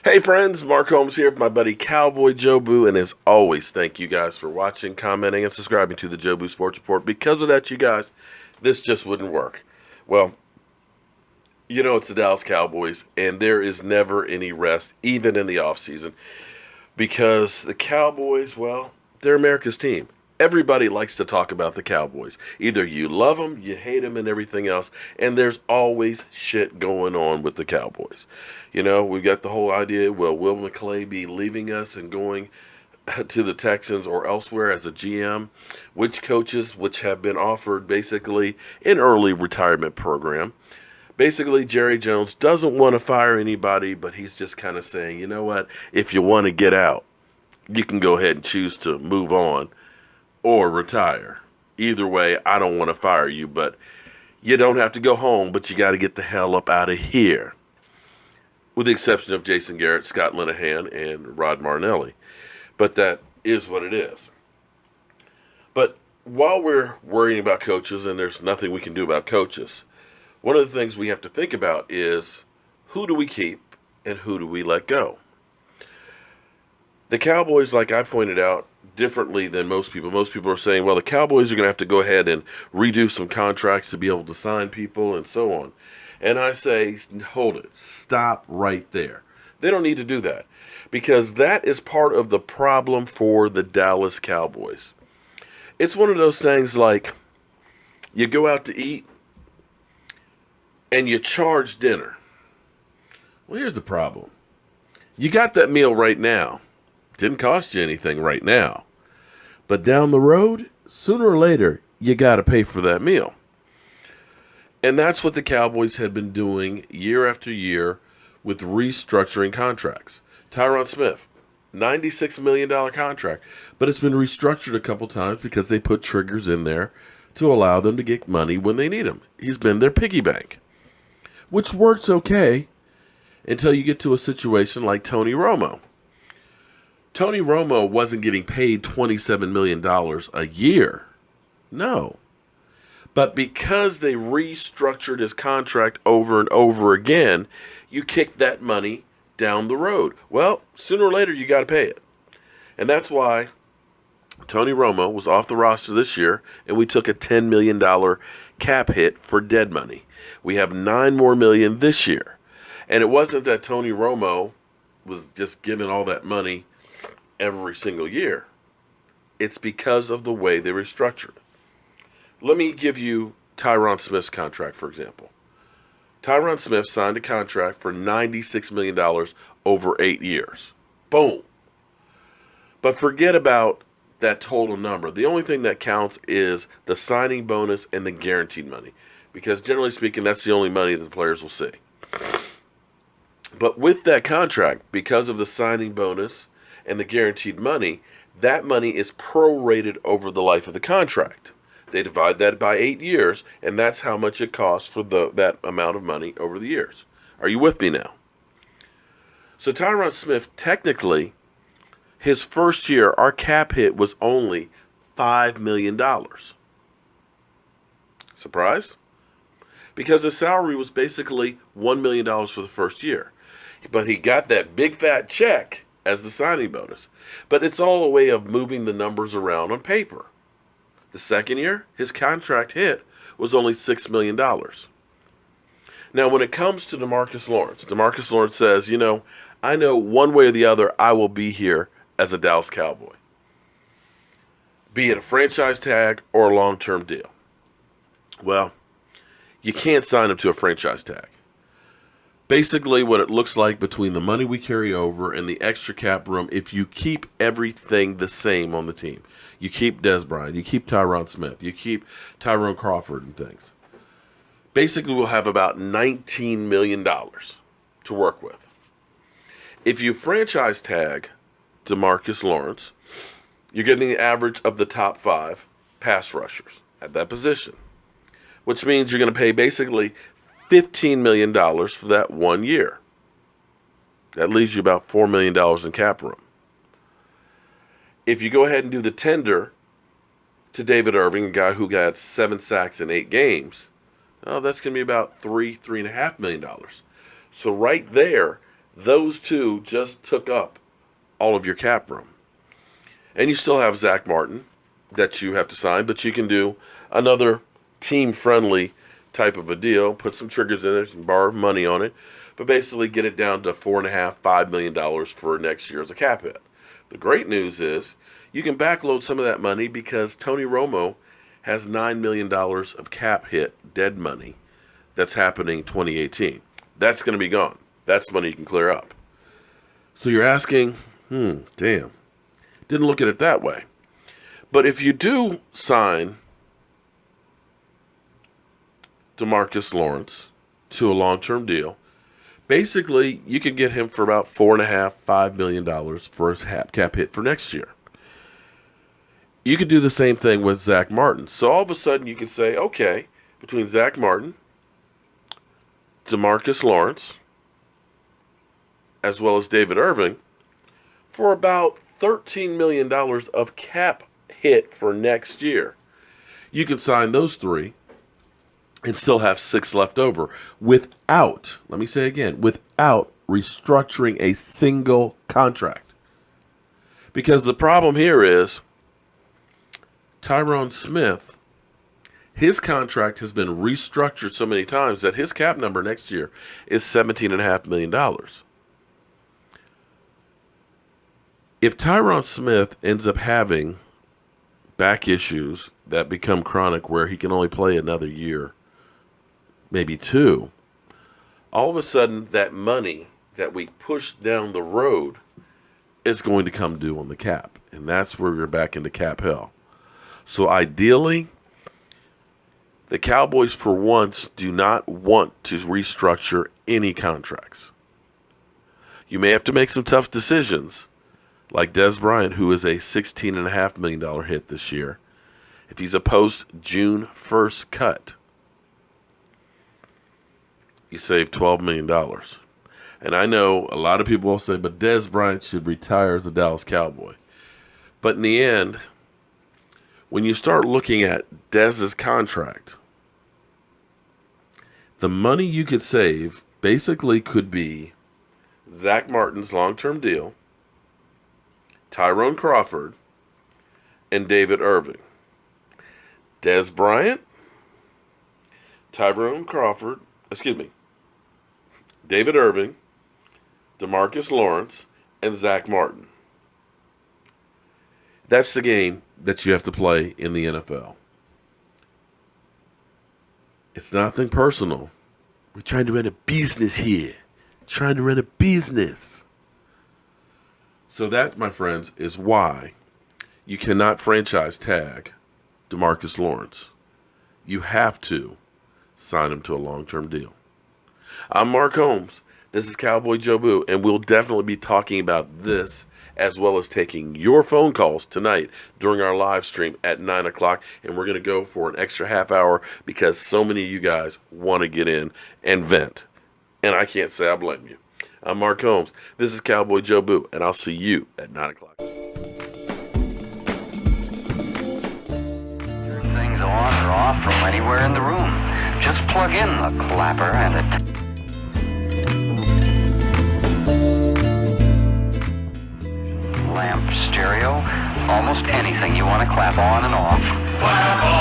Hey friends, Mark Holmes here with my buddy Cowboy Jobu, and as always, thank you guys for watching, commenting, and subscribing to the Jobu Sports Report. Because of that, you guys, this just wouldn't work. Well, it's the Dallas Cowboys, and there is never any rest, even in the offseason, because the Cowboys, well, they're America's team. Everybody likes to talk about the Cowboys. Either you love them, you hate them, and everything else. And there's always shit going on with the Cowboys. We've got the whole idea, will McClay be leaving us and going to the Texans or elsewhere as a GM? Which coaches, which have been offered basically an early retirement program. Basically, Jerry Jones doesn't want to fire anybody, but he's just kind of saying, you know what, if you want to get out, you can go ahead and choose to move on or retire. Either way, I don't want to fire you, but you don't have to go home, but you got to get the hell up out of here. With the exception of Jason Garrett, Scott Linehan, and Rod Martinelli. But that is what it is. But while we're worrying about coaches, and there's nothing we can do about coaches, one of the things we have to think about is who do we keep and who do we let go? The Cowboys, like I pointed out, differently than most people. Most people are saying, well, the Cowboys are going to have to go ahead and redo some contracts to be able to sign people and so on. And I say, hold it. Stop right there. They don't need to do that because that is part of the problem for the Dallas Cowboys. It's one of those things like you go out to eat and you charge dinner. Well, here's the problem. You got that meal right now. Didn't cost you anything right now. But down the road, sooner or later, you got to pay for that meal. And that's what the Cowboys had been doing year after year with restructuring contracts. Tyron Smith, $96 million contract, but it's been restructured a couple times because they put triggers in there to allow them to get money when they need them. He's been their piggy bank, which works okay until you get to a situation like Tony Romo. Tony Romo wasn't getting paid $27 million a year. No. But because they restructured his contract over and over again, you kick that money down the road. Well, sooner or later, you got to pay it. And that's why Tony Romo was off the roster this year, and we took a $10 million cap hit for dead money. We have $9 more million this year. And it wasn't that Tony Romo was just giving all that money every single year. It's because of the way they restructured it. Let me give you Tyron Smith's contract, for example. Tyron Smith signed a contract for $96 million over 8 years. Boom. But forget about that total number. The only thing that counts is the signing bonus and the guaranteed money. Because generally speaking, that's the only money that the players will see. But with that contract, because of the signing bonus and the guaranteed money, that money is prorated over the life of the contract. They divide that by 8 years, and that's how much it costs for that amount of money over the years. Are you with me now? So Tyron Smith, technically, his first year, our cap hit was only $5 million. Surprise? Because his salary was basically $1 million for the first year. But he got that big fat check as the signing bonus. But it's all a way of moving the numbers around on paper. The second year, his contract hit was only $6 million. Now, when it comes to DeMarcus Lawrence says, I know one way or the other I will be here as a Dallas Cowboy. Be it a franchise tag or a long-term deal. Well, you can't sign him to a franchise tag. Basically, what it looks like between the money we carry over and the extra cap room, if you keep everything the same on the team, you keep Des Bryant, you keep Tyron Smith, you keep Tyrone Crawford and things. Basically, we'll have about $19 million to work with. If you franchise tag DeMarcus Lawrence, you're getting the average of the top 5 pass rushers at that position, which means you're going to pay basically $15 million for that 1 year. That leaves you about $4 million in cap room. If you go ahead and do the tender to David Irving, a guy who got 7 sacks in 8 games, that's going to be about $3.5 million. So right there, Those two just took up all of your cap room. And you still have Zach Martin that you have to sign, but you can do another team-friendly type of a deal, put some triggers in it and borrow money on it, but basically get it down to $4.5–5 million for next year as a cap hit. The great news is you can backload some of that money because Tony Romo has $9 million of cap hit dead money that's happening 2018. That's going to be gone. That's money you can clear up. So you're asking, damn, didn't look at it that way. But if you do sign DeMarcus Lawrence to a long-term deal, basically you could get him for about $4.5–5 million for his cap hit for next year. You could do the same thing with Zach Martin. So all of a sudden you can say, okay, between Zach Martin, DeMarcus Lawrence, as well as David Irving, for about $13 million of cap hit for next year. You can sign those three and still have $6 left over without, let me say again, without restructuring a single contract. Because the problem here is Tyron Smith, his contract has been restructured so many times that his cap number next year is $17.5 million. If Tyron Smith ends up having back issues that become chronic where he can only play another year, maybe two, all of a sudden that money that we push down the road is going to come due on the cap. And that's where we're back into cap hell. So ideally, the Cowboys for once do not want to restructure any contracts. You may have to make some tough decisions, like Dez Bryant, who is a $16.5 million hit this year. If he's a post-June 1st cut, you save $12 million. And I know a lot of people will say, but Dez Bryant should retire as a Dallas Cowboy. But in the end, when you start looking at Dez's contract, the money you could save basically could be Zach Martin's long-term deal, Tyrone Crawford, and David Irving. Dez Bryant, David Irving, DeMarcus Lawrence, and Zach Martin. That's the game that you have to play in the NFL. It's nothing personal. We're trying to run a business here. Trying to run a business. So that, my friends, is why you cannot franchise tag DeMarcus Lawrence. You have to sign him to a long-term deal. I'm Mark Holmes. This is Cowboy Jobu, and we'll definitely be talking about this as well as taking your phone calls tonight during our live stream at 9 o'clock. And we're going to go for an extra half hour because so many of you guys want to get in and vent. And I can't say I blame you. I'm Mark Holmes. This is Cowboy Jobu, and I'll see you at 9 o'clock. Turn things on or off from anywhere in the room. Just plug in the clapper and a lamp, stereo, almost anything you want to clap on and off. Clap on!